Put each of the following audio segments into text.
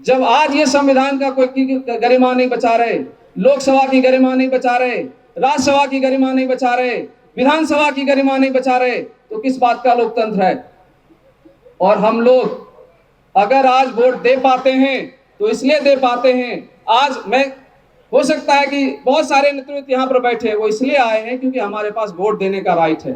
जब आज ये संविधान का कोई गरिमा नहीं बचा रहे, लोकसभा की गरिमा नहीं बचा रहे, राज्यसभा की गरिमा नहीं बचा रहे, विधानसभा की गरिमा नहीं बचा रहे, तो किस बात का लोकतंत्र है। और हम लोग अगर आज वोट दे पाते हैं तो इसलिए दे पाते हैं, आज मैं हो सकता है कि बहुत सारे नेतृत्व यहाँ पर बैठे हैं वो इसलिए आए हैं क्योंकि हमारे पास वोट देने का राइट है।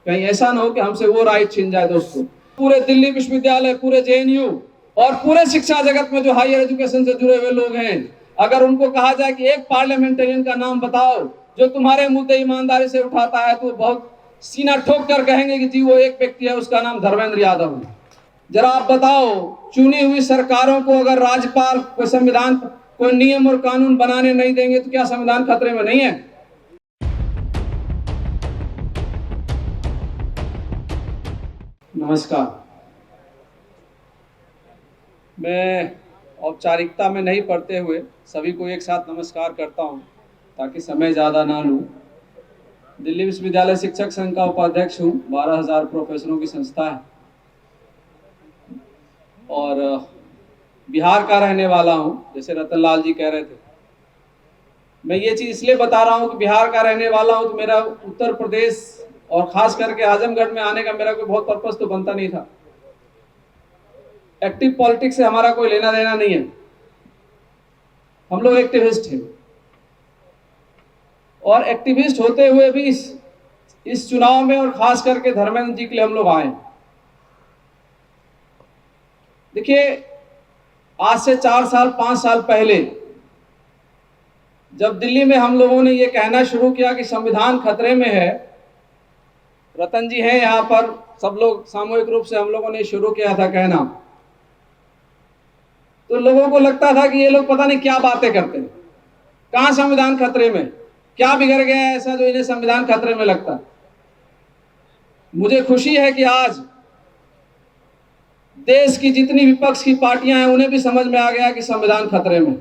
कहीं ऐसा ना हो कि हमसे वो राइट छीन जाए। दोस्तों, पूरे दिल्ली विश्वविद्यालय, पूरे जेएनयू और पूरे शिक्षा जगत में जो हायर एजुकेशन से जुड़े हुए लोग हैं, अगर उनको कहा जाए कि एक पार्लियामेंटेरियन का नाम बताओ जो तुम्हारे मुद्दे ईमानदारी से उठाता है, तो बहुत सीना ठोक कर कहेंगे कि जी वो एक व्यक्ति है, उसका नाम धर्मेंद्र यादव है। जरा आप बताओ, चुनी हुई सरकारों को अगर राज्यपाल कोई संविधान, कोई नियम और कानून बनाने नहीं देंगे तो क्या संविधान खतरे में नहीं है। नमस्कार, मैं औपचारिकता में नहीं पढ़ते हुए सभी को एक साथ नमस्कार करता हूं ताकि समय ज़्यादा ना लूं। दिल्ली विश्वविद्यालय शिक्षक संघ का उपाध्यक्ष हूं। 12,000 प्रोफेसरों की संस्था है और बिहार का रहने वाला हूं, जैसे रतन लाल जी कह रहे थे। मैं ये चीज़ इसलिए बता रहा हूं कि बिहार का रहने वाला हूं तो मेरा उत्तर प्रदेश और खास करके आजमगढ़ में आने का मेरा कोई बहुत पर्पस तो बनता नहीं था। एक्टिव पॉलिटिक्स से हमारा कोई लेना देना नहीं है, हम लोग एक्टिविस्ट हैं और एक्टिविस्ट होते हुए भी इस चुनाव में और खास करके धर्मेंद्र जी के लिए हम लोग आए। देखिए, आज से 4 साल 5 साल पहले जब दिल्ली में हम लोगों ने ये कहना शुरू किया कि संविधान खतरे में है, रतन जी हैं यहाँ पर, सब लोग सामूहिक रूप से हम लोगों ने शुरू किया था कहना, तो लोगों को लगता था कि ये लोग पता नहीं क्या बातें करते हैं, कहाँ संविधान खतरे में, क्या बिगड़ गया है ऐसा जो इन्हें संविधान खतरे में लगता है। मुझे खुशी है कि आज देश की जितनी विपक्ष की पार्टियां हैं उन्हें भी समझ में आ गया कि संविधान खतरे में।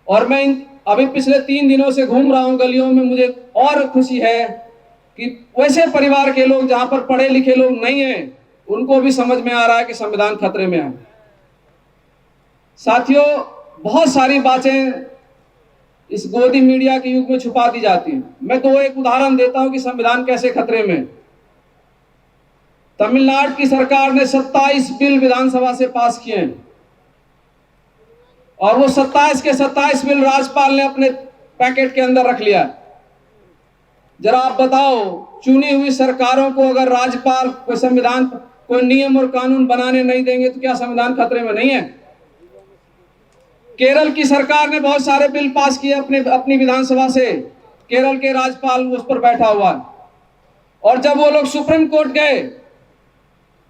और मैं अभी पिछले 3 दिनों से घूम रहा हूं गलियों में, मुझे और खुशी है कि वैसे परिवार के लोग जहां पर पढ़े लिखे लोग नहीं हैं उनको भी समझ में आ रहा है कि संविधान खतरे में है। साथियों, बहुत सारी बातें इस गोदी मीडिया के युग में छुपा दी जाती हैं। मैं तो एक उदाहरण देता हूं कि संविधान कैसे खतरे में। तमिलनाडु की सरकार ने 27 बिल विधानसभा से पास किए हैं और वो 27 के 27 बिल राज्यपाल ने अपने पैकेट के अंदर रख लिया। जरा आप बताओ, चुनी हुई सरकारों को अगर राज्यपाल कोई संविधान, कोई नियम और कानून बनाने नहीं देंगे तो क्या संविधान खतरे में नहीं है। केरल की सरकार ने बहुत सारे बिल पास किए अपनी विधानसभा से, केरल के राज्यपाल उस पर बैठा हुआ है। और जब वो लोग सुप्रीम कोर्ट गए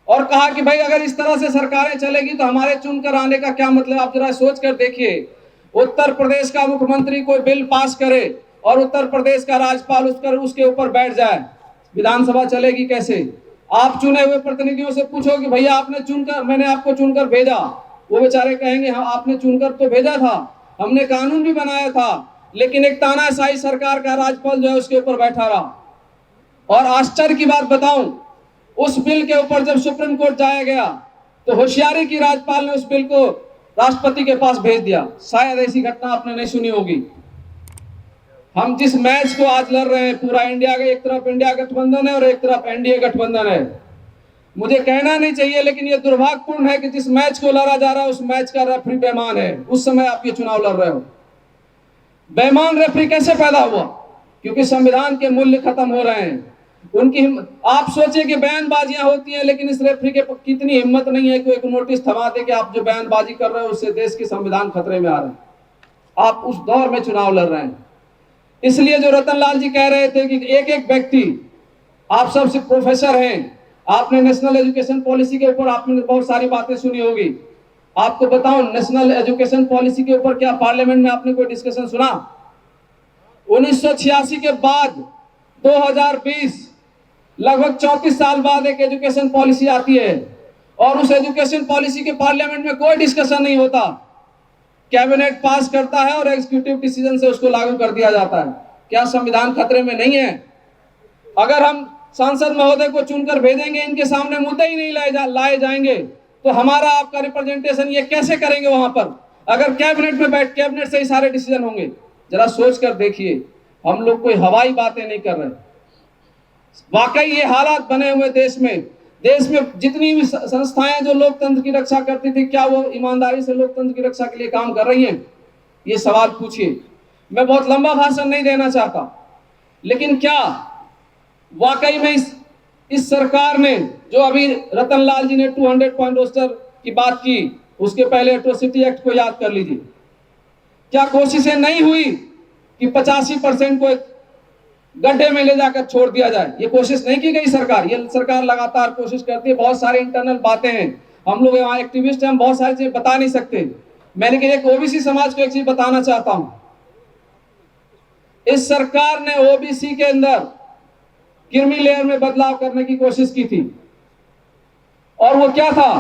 और कहा कि भाई अगर इस तरह से सरकारें चलेगी तो हमारे चुनकर आने का क्या मतलब। आप जरा सोच कर देखिए, उत्तर प्रदेश का मुख्यमंत्री कोई बिल पास करे और उत्तर प्रदेश का राज्यपाल उसके ऊपर बैठ जाए, विधानसभा चलेगी कैसे। आप चुने हुए प्रतिनिधियों से पूछो कि भैया आपने चुनकर, मैंने आपको चुनकर भेजा, वो बेचारे कहेंगे हाँ आपने चुनकर तो भेजा था, हमने कानून भी बनाया था, लेकिन एक तानाशाही सरकार का राज्यपाल जो है उसके ऊपर बैठा रहा। और आश्चर्य की बात बताऊं, उस बिल के ऊपर जब सुप्रीम कोर्ट जाया गया तो होशियारी की राज्यपाल ने उस बिल को राष्ट्रपति के पास भेज दिया। शायद ऐसी घटना आपने नहीं सुनी होगी। हम जिस मैच को आज लड़ रहे हैं, पूरा इंडिया के, एक तरफ इंडिया गठबंधन है और एक तरफ एनडीए गठबंधन है। मुझे कहना नहीं चाहिए लेकिन यह दुर्भाग्यपूर्ण है कि जिस मैच को लड़ा जा रहा है उस मैच का रेफरी बेईमान है। उस समय आप ये चुनाव लड़ रहे हो। बेईमान रेफरी कैसे पैदा हुआ? क्योंकि संविधान के मूल्य खत्म हो रहे हैं। उनकी आप सोचिए कि बयानबाजियां होती हैं, लेकिन इस रेफरी के कितनी हिम्मत नहीं है कि एक नोटिस थमा दे कि आप जो बयानबाजी कर रहे हो उससे देश के संविधान खतरे में आ रहे हैं। आप उस दौर में चुनाव लड़ रहे हैं। इसलिए जो रतन लाल जी कह रहे थे कि एक एक व्यक्ति, आप सब से प्रोफेसर हैं, आपने नेशनल एजुकेशन पॉलिसी के ऊपर आपने बहुत सारी बातें सुनी होगी। आपको बताऊं, नेशनल एजुकेशन पॉलिसी के ऊपर क्या पार्लियामेंट में आपने कोई डिस्कशन सुना? 1986 के बाद 2020, लगभग 34 साल बाद एक एजुकेशन पॉलिसी आती है और उस एजुकेशन पॉलिसी के पार्लियामेंट में कोई डिस्कशन नहीं होता। कैबिनेट पास करता है और एग्जीक्यूटिव डिसीजन से उसको लागू कर दिया जाता है। क्या संविधान खतरे में नहीं है? अगर हम सांसद महोदय को चुनकर भेजेंगे, इनके सामने मुद्दे ही नहीं लाए जाएंगे तो हमारा आपका रिप्रेजेंटेशन ये कैसे करेंगे वहां पर, अगर कैबिनेट में बैठ कैबिनेट से ही सारे डिसीजन होंगे? जरा सोच कर देखिए, हम लोग कोई हवाई बातें नहीं कर रहे। वाकई ये हालात बने हुए देश में जितनी भी संस्थाएं जो लोकतंत्र की रक्षा करती थी, क्या वो ईमानदारी से लोकतंत्र की रक्षा के लिए काम कर रही हैं? ये सवाल पूछिए। मैं बहुत लंबा भाषण नहीं देना चाहता, लेकिन क्या वाकई में इस सरकार ने, जो अभी रतन लाल जी ने 200 पॉइंट रोस्टर की बात की, उसके पहले एट्रोसिटी एक्ट को याद कर लीजिए, क्या कोशिशें नहीं हुई कि 85% को गड्ढे में ले जाकर छोड़ दिया जाए? ये कोशिश नहीं की गई सरकार। ये सरकार लगातार कोशिश करती है। बहुत सारे इंटरनल बातें हैं, हम लोग यहाँ एक्टिविस्ट हैं, हम बहुत सारी चीजें बता नहीं सकते। मैं लेकिन एक ओबीसी समाज को एक चीज बताना चाहता हूं। इस सरकार ने ओबीसी के अंदर क्रीमी लेयर में बदलाव करने की कोशिश की थी, और वो क्या था,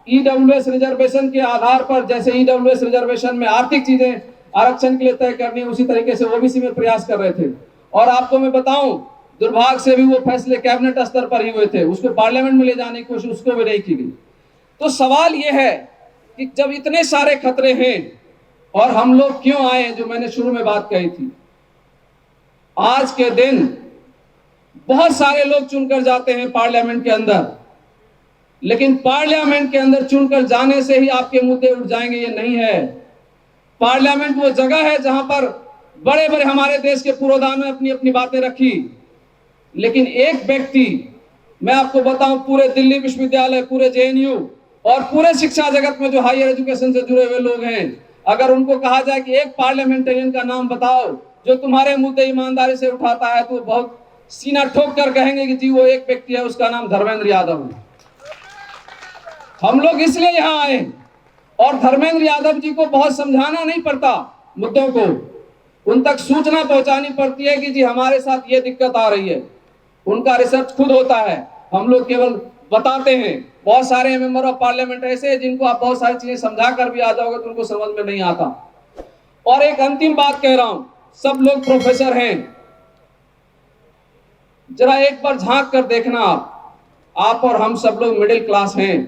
ईडब्ल्यूएस रिजर्वेशन के आधार पर, जैसे ईडब्ल्यूएस रिजर्वेशन में आर्थिक चीजें आरक्षण के लिए तय करनी, उसी तरीके से ओबीसी में प्रयास कर रहे थे। और आपको मैं बताऊं, दुर्भाग्य से भी वो फैसले कैबिनेट स्तर पर ही हुए थे, उसको पार्लियामेंट में ले जाने की कोशिश उसको भी नहीं की गई। तो सवाल ये है कि जब इतने सारे खतरे हैं और हम लोग क्यों आए, जो मैंने शुरू में बात कही थी। आज के दिन बहुत सारे लोग चुनकर जाते हैं पार्लियामेंट के अंदर, लेकिन पार्लियामेंट के अंदर चुनकर जाने से ही आपके मुद्दे उठ जाएंगे, ये नहीं है। पार्लियामेंट वो जगह है जहां पर बड़े बड़े हमारे देश के पुरोधा ने अपनी अपनी बातें रखी, लेकिन एक व्यक्ति, मैं आपको बताऊं, पूरे दिल्ली विश्वविद्यालय, पूरे जेएनयू और पूरे शिक्षा जगत में जो हायर एजुकेशन से जुड़े हुए लोग हैं, अगर उनको कहा जाए कि एक पार्लियामेंटेरियन का नाम बताओ जो तुम्हारे मुद्दे ईमानदारी से उठाता है, तो बहुत सीना ठोक कर कहेंगे कि जी वो एक व्यक्ति है, उसका नाम धर्मेंद्र यादव है। हम लोग इसलिए यहां आए, और धर्मेंद्र यादव जी को बहुत समझाना नहीं पड़ता, मुद्दों को उन तक सूचना पहुंचानी पड़ती है कि जी हमारे साथ ये दिक्कत आ रही है। उनका रिसर्च खुद होता है, हम लोग केवल बताते हैं। बहुत सारे मेंबर ऑफ पार्लियामेंट ऐसे हैं जिनको आप बहुत सारी चीजें समझा कर भी आ जाओगे तो उनको समझ में नहीं आता। और एक अंतिम बात कह रहा हूं, सब लोग प्रोफेसर हैं, जरा एक बार झांक कर देखना, आप और हम सब लोग मिडिल क्लास हैं।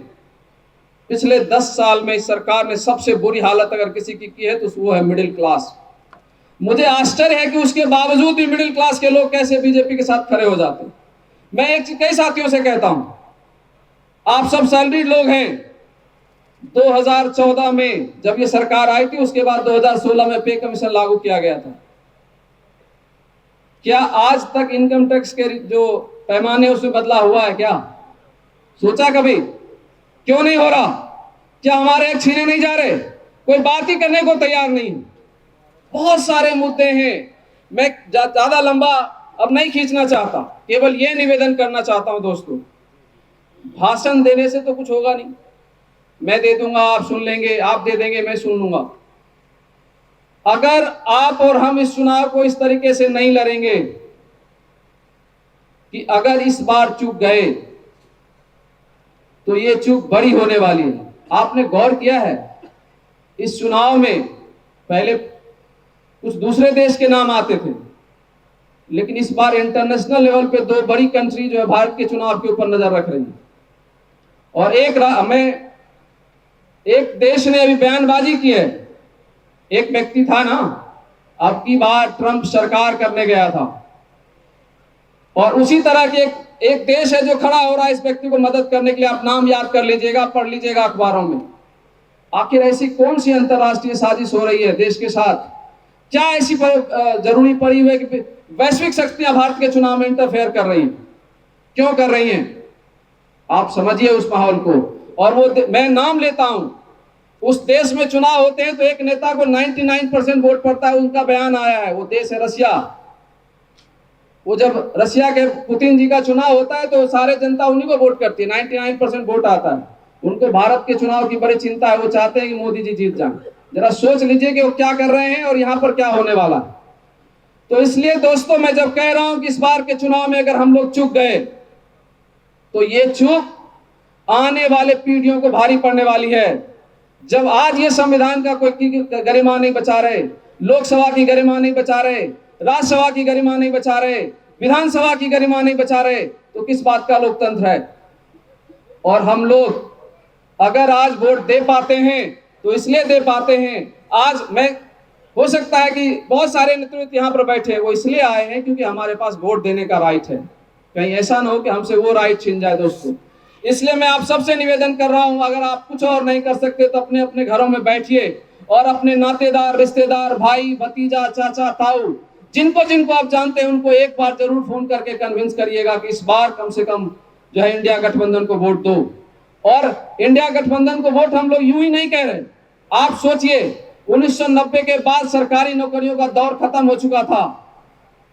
पिछले 10 साल में इस सरकार ने सबसे बुरी हालत अगर किसी की है तो वो है मिडिल क्लास। मुझे आश्चर्य है कि उसके बावजूद भी मिडिल क्लास के लोग कैसे बीजेपी के साथ खड़े हो जाते हैं। मैं एक चीज कई साथियों से कहता हूं, आप सब सैलरीड लोग हैं। 2014 में जब ये सरकार आई थी, उसके बाद 2016 में पे कमीशन लागू किया गया था। क्या आज तक इनकम टैक्स के जो पैमाने उसमें बदलाव हुआ है? क्या सोचा कभी? क्यों नहीं हो रहा? क्या हमारे हक छीने नहीं जा रहे? कोई बात ही करने को तैयार नहीं। बहुत सारे मुद्दे हैं। मैं ज्यादा लंबा अब नहीं खींचना चाहता, केवल यह निवेदन करना चाहता हूं दोस्तों, भाषण देने से तो कुछ होगा नहीं। मैं दे दूंगा, आप सुन लेंगे, आप दे देंगे, मैं सुन लूंगा। अगर आप और हम इस चुनाव को इस तरीके से नहीं लड़ेंगे कि अगर इस बार चूक गए तो ये चूक बड़ी होने वाली है। आपने गौर किया है, इस चुनाव में पहले कुछ दूसरे देश के नाम आते थे, लेकिन इस बार इंटरनेशनल लेवल पे 2 बड़ी कंट्री जो है भारत के चुनाव के ऊपर नजर रख रही है। और एक देश ने अभी बयानबाजी की है। एक व्यक्ति था ना, अब की बार ट्रंप सरकार करने गया था, और उसी तरह के एक देश है जो खड़ा हो रहा है इस व्यक्ति को मदद करने के लिए। आप नाम याद कर लीजिएगा, पढ़ लीजिएगा अखबारों में। आखिर ऐसी कौन सी अंतरराष्ट्रीय साजिश हो रही है देश के साथ? क्या ऐसी जरूरी पड़ी हुई है कि वैश्विक शक्तियां भारत के चुनाव में इंटरफेयर कर रही हैं? क्यों कर रही हैं? आप समझिए उस माहौल को। और वो मैं नाम लेता हूं, उस देश में चुनाव होते हैं तो एक नेता को 99% वोट पड़ता है। उनका बयान आया है, वो देश है रसिया। वो जब रसिया के पुतिन जी का चुनाव होता है तो सारे जनता उन्हीं को वोट करती है, 99% वोट आता है। उनको भारत के चुनाव की बड़ी चिंता है, वो चाहते हैं कि मोदी जी जीत जाएं। जरा सोच लीजिए कि वो क्या कर रहे हैं और यहाँ पर क्या होने वाला है। तो इसलिए दोस्तों, मैं जब कह रहा हूं कि इस बार के चुनाव में अगर हम लोग चूक गए तो ये चूक आने वाले पीढ़ियों को भारी पड़ने वाली है। जब आज ये संविधान का कोई गरिमा नहीं बचा रहे, लोकसभा की गरिमा नहीं बचा रहे, राज्यसभा की गरिमा नहीं बचा रहे, विधानसभा की गरिमा नहीं बचा रहे, तो किस बात का लोकतंत्र है? और हम लोग अगर आज वोट दे पाते हैं तो इसलिए दे पाते हैं, आज मैं हो सकता है कि बहुत सारे नेतृत्व यहाँ पर बैठे हैं वो इसलिए आए हैं क्योंकि हमारे पास वोट देने का राइट है। कहीं ऐसा ना हो कि हमसे वो राइट छीन जाए दोस्तों। इसलिए मैं आप सबसे निवेदन कर रहा हूं, अगर आप कुछ और नहीं कर सकते तो अपने अपने घरों में बैठिए और अपने नातेदार, रिश्तेदार, भाई, भतीजा, चाचा, ताऊ, जिनको जिनको आप जानते हैं उनको एक बार जरूर फोन करके कन्विंस करिएगा कि इस बार कम से कम जो है इंडिया गठबंधन को वोट दो। और इंडिया गठबंधन को वोट हम लोग यूं ही नहीं कह रहे, आप सोचिए 1990 के बाद सरकारी नौकरियों का दौर खत्म हो चुका था।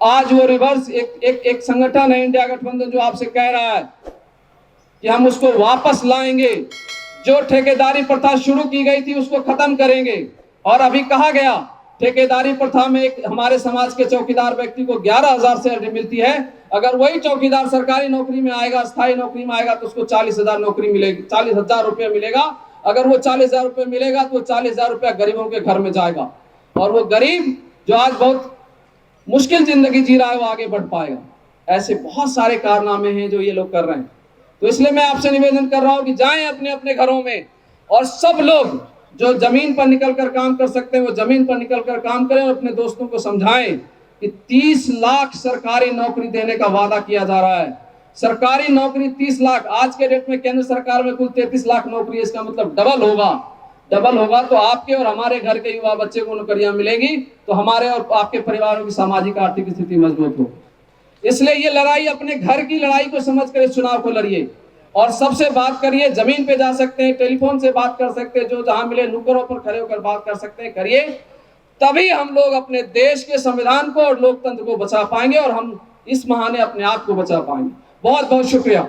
आज वो रिवर्स एक संगठन है इंडिया गठबंधन जो आपसे कह रहा है कि हम उसको वापस लाएंगे, जो ठेकेदारी प्रथा शुरू की गई थी उसको खत्म करेंगे। और अभी कहा गया ठेकेदारी प्रथा में एक हमारे समाज के चौकीदार व्यक्ति को 11,000 सैलरी मिलती है, अगर वही चौकीदार सरकारी नौकरी में आएगा, स्थायी नौकरी में आएगा तो उसको 40,000 नौकरी मिलेगी, 40,000 रुपये मिलेगा। अगर वो 40,000 रुपये मिलेगा तो 40,000 रुपया गरीबों के घर में जाएगा और वो गरीब जो आज बहुत मुश्किल जिंदगी जी रहा है वो आगे बढ़ पाएगा। ऐसे बहुत सारे कारनामे हैं जो ये लोग कर रहे हैं। तो इसलिए मैं आपसे निवेदन कर रहा हूं कि जाएं अपने अपने घरों में और सब लोग जो जमीन पर निकलकर काम कर सकते हैं वो जमीन पर निकलकर काम करें और अपने दोस्तों को समझाएं कि 30 लाख सरकारी नौकरी देने का वादा किया जा रहा है। सरकारी नौकरी 30 लाख, आज के डेट में केंद्र सरकार में कुल 33 लाख नौकरी है, इसका मतलब डबल होगा तो आपके और हमारे घर के युवा बच्चे को नौकरियां मिलेंगी तो हमारे और आपके परिवारों की सामाजिक आर्थिक स्थिति मजबूत होगी। इसलिए ये लड़ाई अपने घर की लड़ाई को समझ कर इस चुनाव को लड़िए और सबसे बात करिए। जमीन पे जा सकते हैं, टेलीफोन से बात कर सकते हैं, जो जहां मिले नुक्करों पर खड़े होकर बात कर सकते हैं, करिए। तभी हम लोग अपने देश के संविधान को और लोकतंत्र को बचा पाएंगे और हम इस बहाने अपने आप को बचा पाएंगे। बहुत बहुत शुक्रिया।